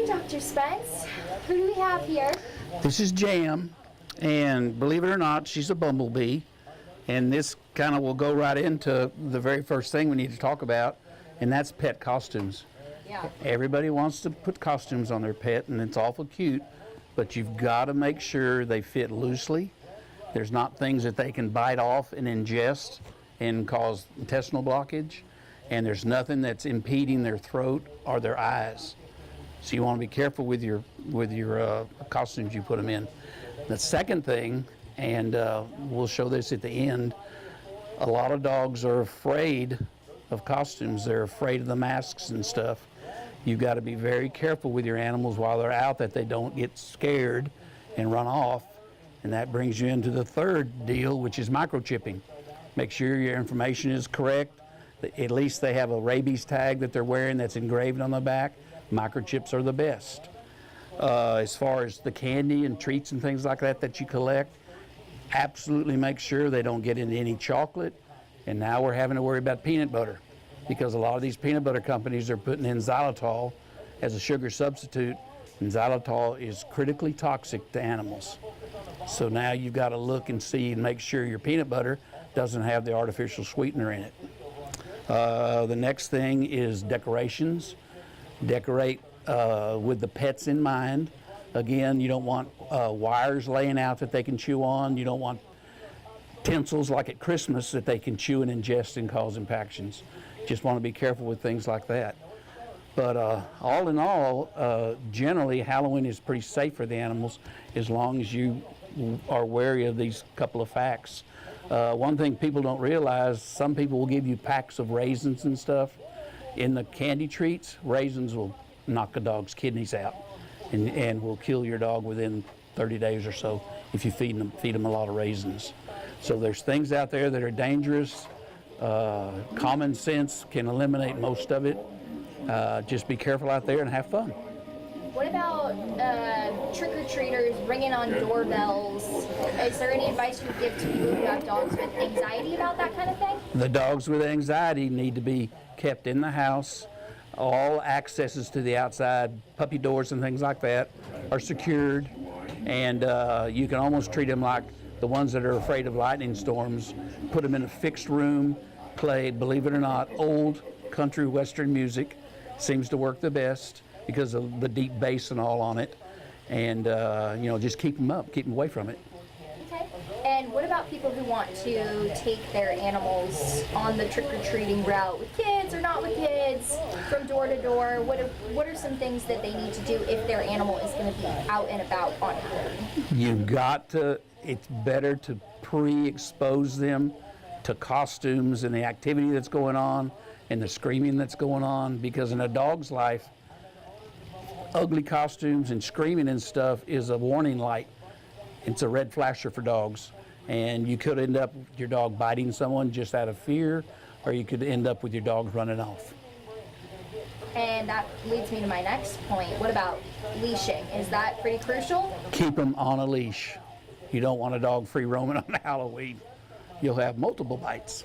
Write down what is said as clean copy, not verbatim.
morning, Dr. Spence. Who do we have here? This is Jam, and believe it or not, she's a bumblebee. And this kind of will go right into the very first thing we need to talk about, and that's pet costumes. Yeah. Everybody wants to put costumes on their pet, and it's awful cute, but you've got to make sure they fit loosely. There's not things that they can bite off and ingest and cause intestinal blockage, and there's nothing that's impeding their throat or their eyes. So you want to be careful with your costumes you put them in. The second thing, and we'll show this at the end, a lot of dogs are afraid of costumes. They're afraid of the masks and stuff. You've got to be very careful with your animals while they're out that they don't get scared and run off. And that brings you into the third deal, which is microchipping. Make sure your information is correct. At least they have a rabies tag that they're wearing that's engraved on the back. Microchips are the best. As far as the candy and treats and things like that that you collect, absolutely make sure they don't get into any chocolate. And now we're having to worry about peanut butter, because a lot of these peanut butter companies are putting in xylitol as a sugar substitute, and xylitol is critically toxic to animals. So now you've got to look and see and make sure your peanut butter doesn't have the artificial sweetener in it. The next thing is decorations. Decorate with the pets in mind. Again, you don't want wires laying out that they can chew on. You don't want tinsels like at Christmas that they can chew and ingest and cause impactions. Just want to be careful with things like that. But all in all, generally Halloween is pretty safe for the animals as long as you are wary of these couple of facts. One thing people don't realize, some people will give you packs of raisins and stuff. In the candy treats, raisins will knock a dog's kidneys out and will kill your dog within 30 days or so if you feed them a lot of raisins. So there's things out there that are dangerous. Common sense can eliminate most of it. Just be careful out there and have fun. What about trick-or-treaters ringing on doorbells? Is there any advice you would give to people who have dogs with anxiety about that kind of thing? The dogs with anxiety need to be kept in the house. All accesses to the outside, puppy doors and things like that, are secured. And you can almost treat them like the ones that are afraid of lightning storms. Put them in a fixed room, play, believe it or not, old country western music. Seems to work the best because of the deep bass and all on it. And just keep them up, keep them away from it. Okay. And what about people who want to take their animals on the trick-or-treating route with kids or not with kids, from door to door? What are some things that they need to do if their animal is going to be out and about on Halloween? You've got to, it's better to pre-expose them to costumes and the activity that's going on and the screaming that's going on, because in a dog's life, ugly costumes and screaming and stuff is a warning light. It's a red flasher for dogs, and you could end up with your dog biting someone just out of fear, or you could end up with your dog running off. And that leads me to my next point. What about leashing? Is that pretty crucial? Keep them on a leash. You don't want a dog free roaming on Halloween. You'll have multiple bites.